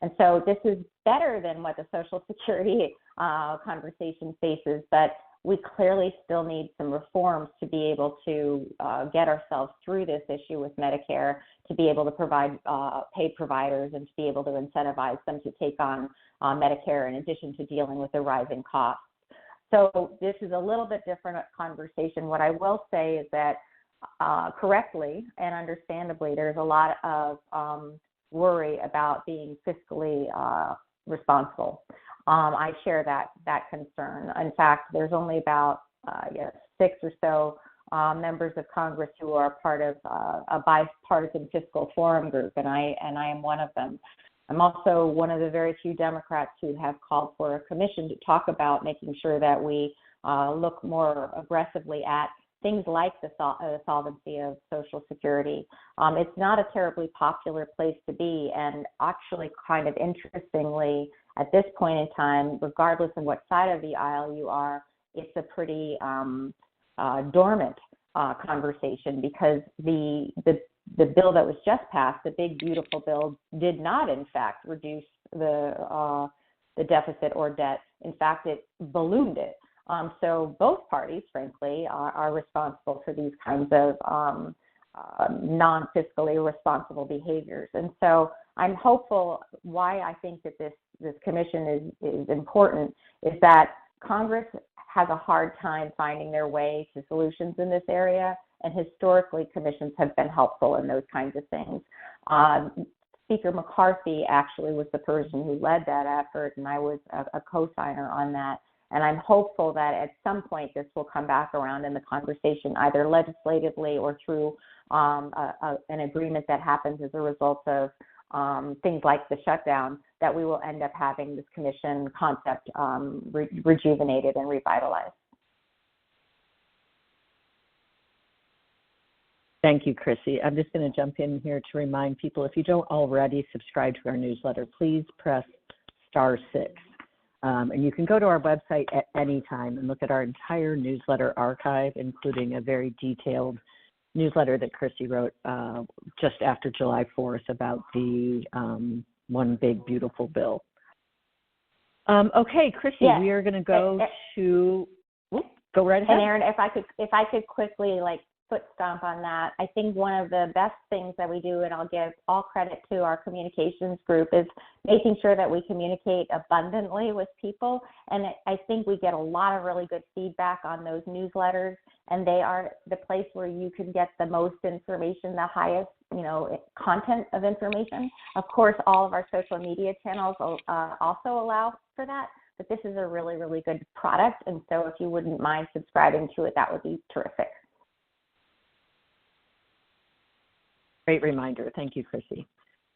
B: And so this is better than what the Social Security conversation faces, but we clearly still need some reforms to be able to get ourselves through this issue with Medicare, to be able to provide paid providers and to be able to incentivize them to take on Medicare in addition to dealing with the rising costs. So this is a little bit different conversation. What I will say is that correctly and understandably, there's a lot of worry about being fiscally responsible. I share that concern. In fact, there's only about 6 or so members of Congress who are part of a bipartisan fiscal forum group, and I am one of them. I'm also one of the very few Democrats who have called for a commission to talk about making sure that we look more aggressively at things like the solvency of Social Security. It's not a terribly popular place to be, and actually kind of interestingly, at this point in time, regardless of what side of the aisle you are, it's a pretty dormant conversation, because the bill that was just passed, the big beautiful bill, did not in fact reduce the deficit or debt. In fact, it ballooned it. So both parties, frankly, are responsible for these kinds of non-fiscally responsible behaviors. And so I'm hopeful. Why I think that this commission is important is that Congress has a hard time finding their way to solutions in this area, and historically commissions have been helpful in those kinds of things. Speaker McCarthy actually was the person who led that effort, and I was a co-signer on that. And I'm hopeful that at some point this will come back around in the conversation, either legislatively or through an agreement that happens as a result of things like the shutdown, that we will end up having this commission concept rejuvenated and revitalized.
A: Thank you, Chrissy. I'm just going to jump in here to remind people, if you don't already subscribe to our newsletter, please press *6. And you can go to our website at any time and look at our entire newsletter archive, including a very detailed newsletter that Chrissy wrote just after July 4th about the one big, beautiful bill. Okay, Chrissy,
B: Yes.
A: we are going to go to. Go right ahead.
B: And Erin, if I could quickly foot stomp on that, I think one of the best things that we do, and I'll give all credit to our communications group, is making sure that we communicate abundantly with people. And I think we get a lot of really good feedback on those newsletters, and they are the place where you can get the most information, the highest, content of information. Of course, all of our social media channels also allow for that. But this is a really, really good product. And so if you wouldn't mind subscribing to it, that would be terrific.
A: Great reminder. Thank you, Chrissy.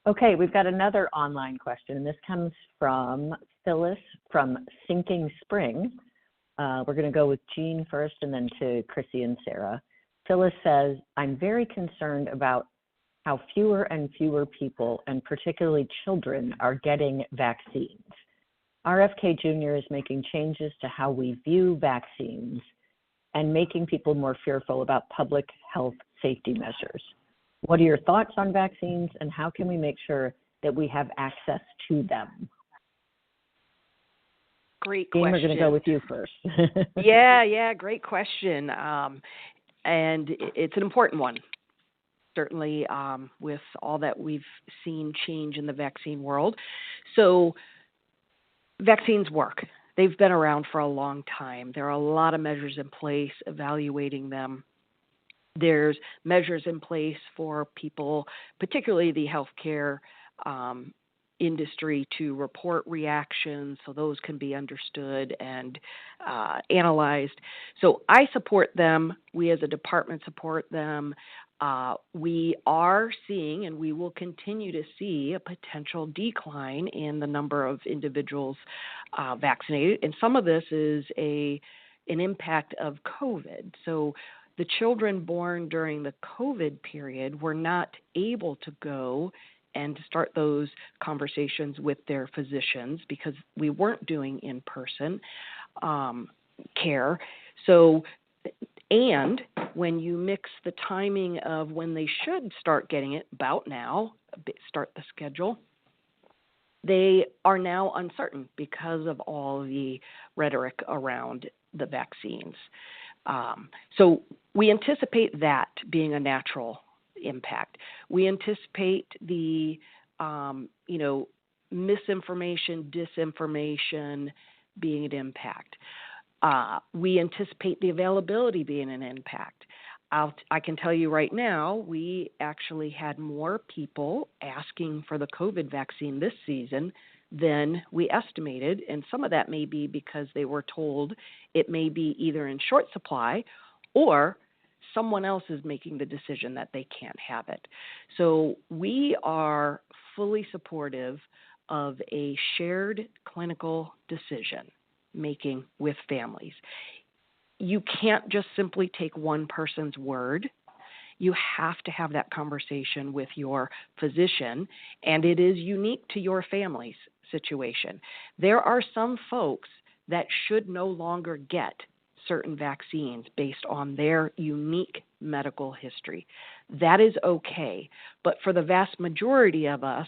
A: Okay, we've got another online question, and this comes from Phyllis from Sinking Spring. We're going to go with Jean first and then to Chrissy and Sarah. Phyllis says, I'm very concerned about how fewer and fewer people, and particularly children, are getting vaccines. RFK Jr. is making changes to how we view vaccines and making people more fearful about public health safety measures. What are your thoughts on vaccines, and how can we make sure that we have access to them?
D: Great
A: Jean,
D: question.
A: we're going to go with you first.
D: Yeah, great question. And it's an important one. Certainly with all that we've seen change in the vaccine world. So vaccines work. They've been around for a long time. There are a lot of measures in place evaluating them. There's measures in place for people, particularly the healthcare industry, to report reactions so those can be understood and analyzed. So I support them. We as a department support them. We are seeing, and we will continue to see, a potential decline in the number of individuals vaccinated. And some of this is an impact of COVID. So the children born during the COVID period were not able to go and start those conversations with their physicians because we weren't doing in-person care. So, and when you mix the timing of when they should start getting it, about now, start the schedule, they are now uncertain because of all the rhetoric around the vaccines. So we anticipate that being a natural impact. We anticipate the, misinformation, disinformation being an impact. We anticipate the availability being an impact. I can tell you right now, we actually had more people asking for the COVID vaccine this season than we estimated, and some of that may be because they were told it may be either in short supply or someone else is making the decision that they can't have it. So we are fully supportive of a shared clinical decision making with families. You can't just simply take one person's word. You have to have that conversation with your physician, and it is unique to your family's situation. There are some folks that should no longer get certain vaccines based on their unique medical history. That is okay. But for the vast majority of us,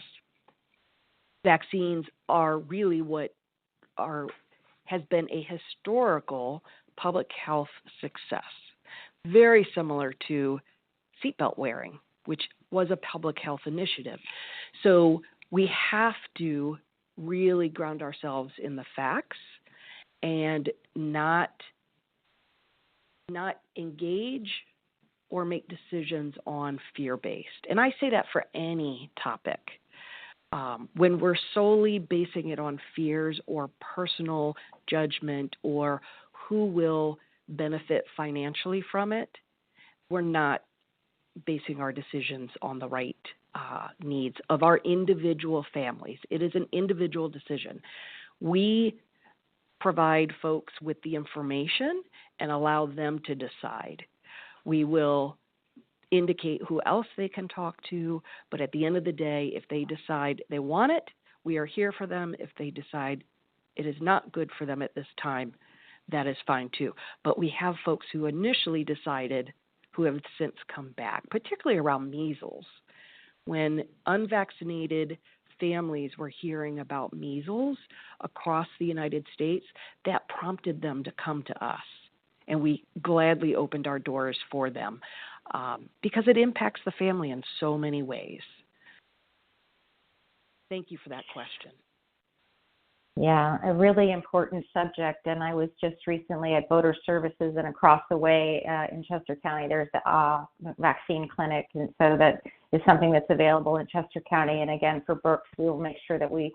D: vaccines are really what has been a historical public health success, very similar to seatbelt wearing, which was a public health initiative. So we have to really ground ourselves in the facts and not engage or make decisions on fear-based. And I say that for any topic. When we're solely basing it on fears or personal judgment or who will benefit financially from it, we're not basing our decisions on the right needs of our individual families. It is an individual decision. We provide folks with the information and allow them to decide. We will indicate who else they can talk to, but at the end of the day, if they decide they want it, we are here for them. If they decide it is not good for them at this time, that is fine too. But we have folks who initially decided who have since come back, particularly around measles. When unvaccinated families were hearing about measles across the United States, that prompted them to come to us. And we gladly opened our doors for them because it impacts the family in so many ways. Thank you for that question.
B: Yeah, a really important subject. And I was just recently at Voter Services, and across the way in Chester County, there's a vaccine clinic. And so that is something that's available in Chester County. And again, for Berks, we will make sure that we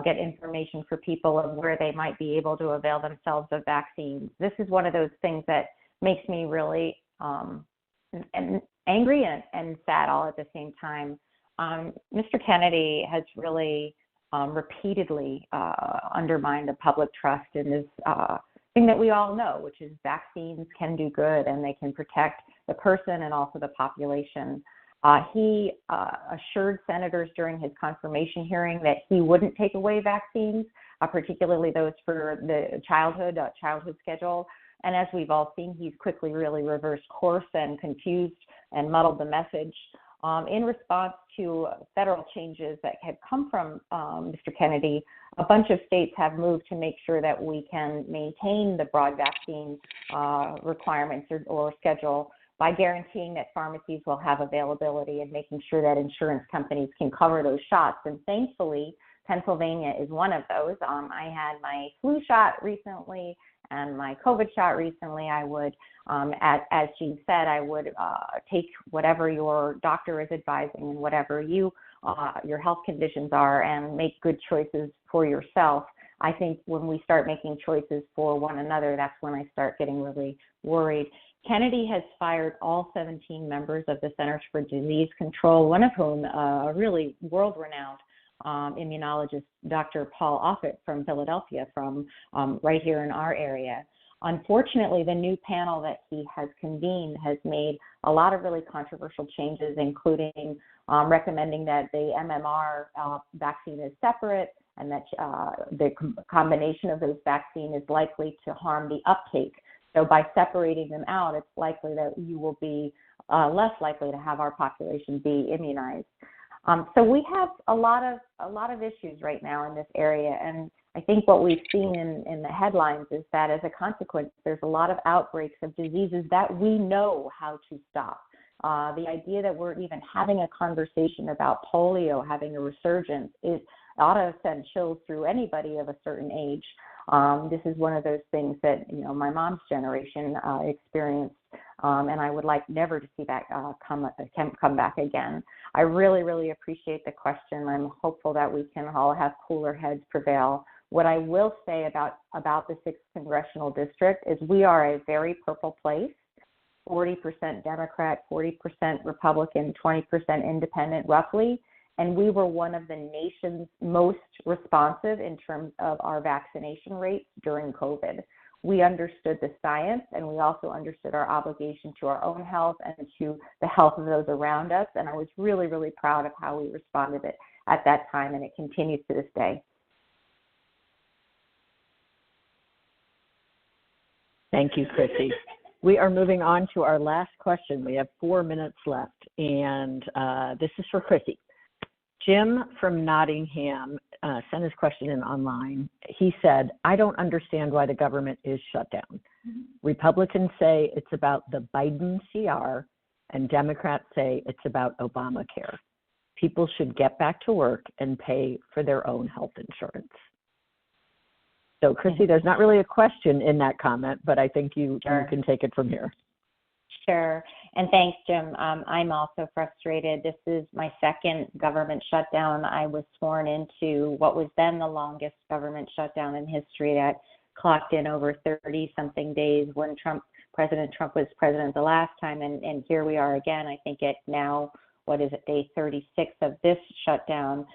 B: get information for people of where they might be able to avail themselves of vaccines. This is one of those things that makes me really angry and sad all at the same time. Mr. Kennedy has really repeatedly undermined the public trust in this thing that we all know, which is vaccines can do good and they can protect the person and also the population. He assured senators during his confirmation hearing that he wouldn't take away vaccines, particularly those for the childhood schedule. And as we've all seen, he's quickly really reversed course and confused and muddled the message. In response to federal changes that have come from Mr. Kennedy, a bunch of states have moved to make sure that we can maintain the broad vaccine requirements or schedule by guaranteeing that pharmacies will have availability and making sure that insurance companies can cover those shots. And thankfully, Pennsylvania is one of those. I had my flu shot recently and my COVID shot recently. I would, as Jean said, I would take whatever your doctor is advising and whatever your health conditions are, and make good choices for yourself. I think when we start making choices for one another, that's when I start getting really worried. Kennedy has fired all 17 members of the Centers for Disease Control, one of whom a really world-renowned immunologist, Dr. Paul Offit from Philadelphia, from right here in our area. Unfortunately, the new panel that he has convened has made a lot of really controversial changes, including recommending that the MMR vaccine is separate, and that the combination of those vaccines is likely to harm the uptake. So by separating them out, it's likely that you will be less likely to have our population be immunized. So we have a lot of issues right now in this area, and I think what we've seen in the headlines is that as a consequence, there's a lot of outbreaks of diseases that we know how to stop. The idea that we're even having a conversation about polio having a resurgence ought to send chills through anybody of a certain age. This is one of those things that my mom's generation experienced, and I would like never to see that come back again. I really, really appreciate the question. I'm hopeful that we can all have cooler heads prevail. What I will say about the 6th Congressional District is we are a very purple place, 40% Democrat, 40% Republican, 20% independent roughly, and we were one of the nation's most responsive in terms of our vaccination rates during COVID. We understood the science, and we also understood our obligation to our own health and to the health of those around us, and I was really, really proud of how we responded at that time, and it continues to this day.
A: Thank you, Chrissy. We are moving on to our last question. We have 4 minutes left, and this is for Chrissy. Jim from Nottingham sent his question in online. He said, I don't understand why the government is shut down. Mm-hmm. Republicans say it's about the Biden CR, and Democrats say it's about Obamacare. People should get back to work and pay for their own health insurance. So, Chrissy, there's not really a question in that comment, but I think you can take it from here.
B: Sure. And thanks, Jim. I'm also frustrated. This is my second government shutdown. I was sworn into what was then the longest government shutdown in history that clocked in over 30-something days when President Trump was president the last time. And here we are again, I think at now, day 36 of this shutdown.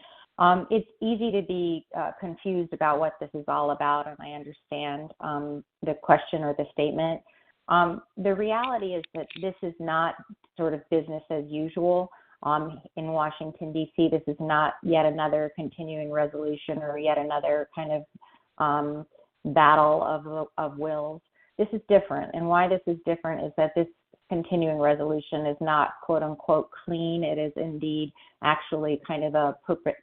B: It's easy to be confused about what this is all about, and I understand the question or the statement. The reality is that this is not sort of business as usual in Washington, D.C. This is not yet another continuing resolution or yet another kind of battle of wills. This is different, and why this is different is that this continuing resolution is not quote unquote clean. It is indeed actually kind of a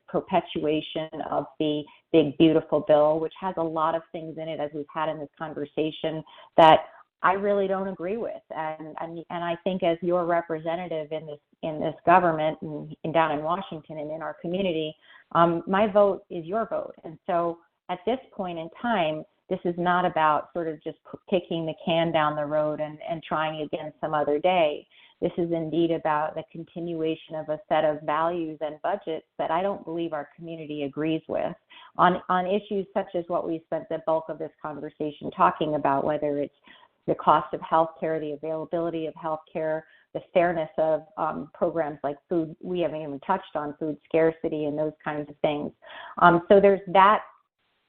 B: perpetuation of the big beautiful bill, which has a lot of things in it, as we've had in this conversation, that I really don't agree with. And I think as your representative in this government and down in Washington and in our community, my vote is your vote. And so at this point in time, this is not about sort of just kicking the can down the road and trying again some other day. This is indeed about the continuation of a set of values and budgets that I don't believe our community agrees with on issues such as what we spent the bulk of this conversation talking about, whether it's the cost of healthcare, the availability of healthcare, the fairness of programs like food. We haven't even touched on food scarcity and those kinds of things. So there's that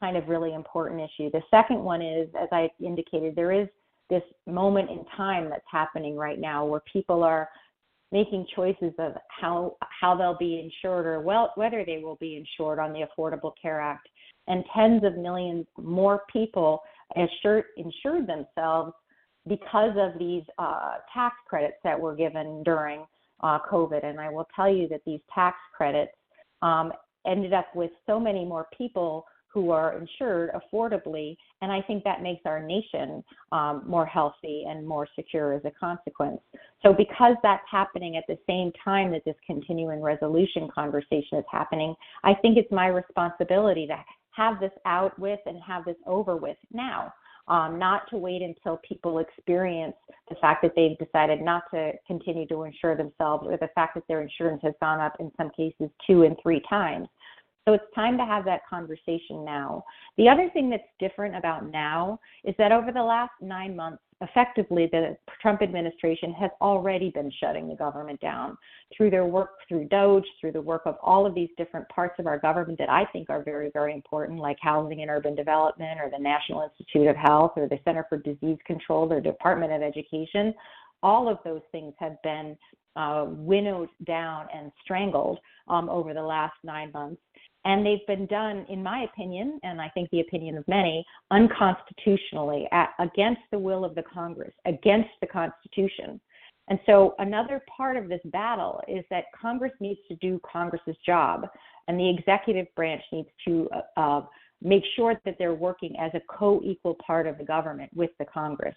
B: kind of really important issue. The second one is, as I indicated, there is this moment in time that's happening right now where people are making choices of how they'll be insured or whether they will be insured on the Affordable Care Act. And tens of millions more people insured themselves because of these tax credits that were given during COVID. And I will tell you that these tax credits ended up with so many more people who are insured affordably, and I think that makes our nation more healthy and more secure as a consequence. So because that's happening at the same time that this continuing resolution conversation is happening, I think it's my responsibility to have this out with and have this over with now, not to wait until people experience the fact that they've decided not to continue to insure themselves, or the fact that their insurance has gone up in some cases 2 and 3 times. So it's time to have that conversation now. The other thing that's different about now is that over the last 9 months, effectively, the Trump administration has already been shutting the government down through their work through DOGE, through the work of all of these different parts of our government that I think are very, very important, like Housing and Urban Development, or the National Institute of Health, or the Center for Disease Control, or Department of Education. All of those things have been winnowed down and strangled over the last 9 months. And they've been done, in my opinion, and I think the opinion of many, unconstitutionally, against the will of the Congress, against the Constitution. And so another part of this battle is that Congress needs to do Congress's job, and the executive branch needs to make sure that they're working as a co-equal part of the government with the Congress.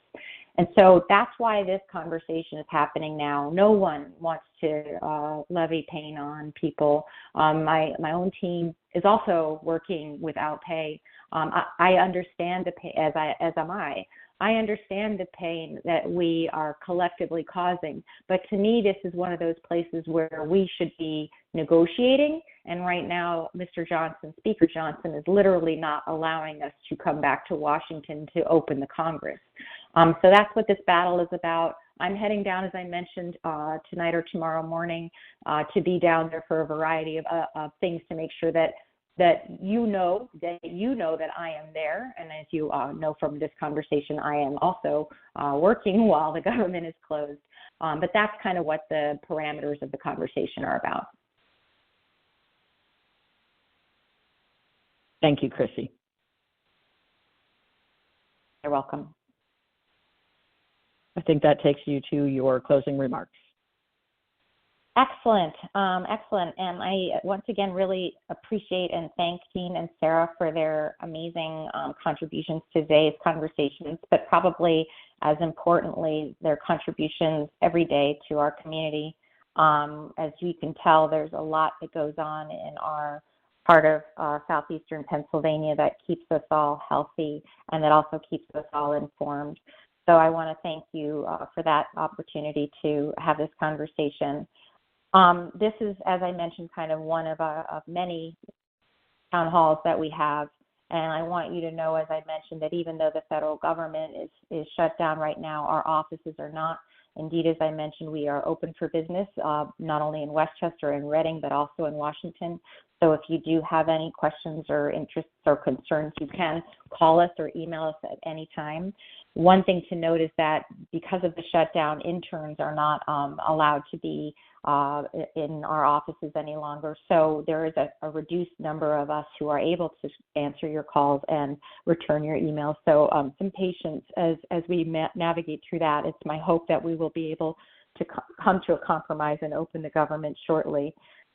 B: And so that's why this conversation is happening now. No one wants to levy pain on people. My own team is also working without pay. I understand the pain, as am I. I understand the pain that we are collectively causing, but to me, this is one of those places where we should be negotiating. And right now, Speaker Johnson, is literally not allowing us to come back to Washington to open the Congress. So that's what this battle is about. I'm heading down, as I mentioned, tonight or tomorrow morning to be down there for a variety of things to make sure that you know that I am there. And as you know from this conversation, I am also working while the government is closed. But that's kind of what the parameters of the conversation are about.
A: Thank you, Chrissy.
B: You're welcome.
A: I think that takes you to your closing remarks.
B: Excellent. Excellent. And I, once again, really appreciate and thank Dean and Sarah for their amazing contributions to today's conversations, but probably as importantly, their contributions every day to our community. As you can tell, there's a lot that goes on in our part of southeastern Pennsylvania that keeps us all healthy and that also keeps us all informed. So I want to thank you for that opportunity to have this conversation. This is, as I mentioned, kind of one of many town halls that we have. And I want you to know, as I mentioned, that even though the federal government is shut down right now, our offices are not. Indeed, as I mentioned, we are open for business, not only in Westchester and Reading, but also in Washington. So if you do have any questions or interests or concerns, you can call us or email us at any time. One thing to note is that because of the shutdown, interns are not allowed to be in our offices any longer. So there is a reduced number of us who are able to answer your calls and return your emails. So some patience as we navigate through that. It's my hope that we will be able to come to a compromise and open the government shortly.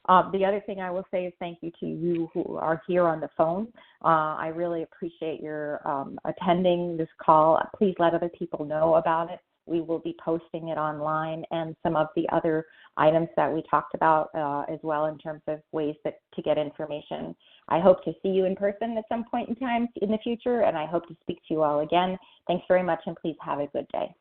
B: The other thing I will say is thank you to you who are here on the phone. I really appreciate your attending this call. Please let other people know about it. We will be posting it online and some of the other items that we talked about as well in terms of ways to get information. I hope to see you in person at some point in time in the future, and I hope to speak to you all again. Thanks very much, and please have a good day.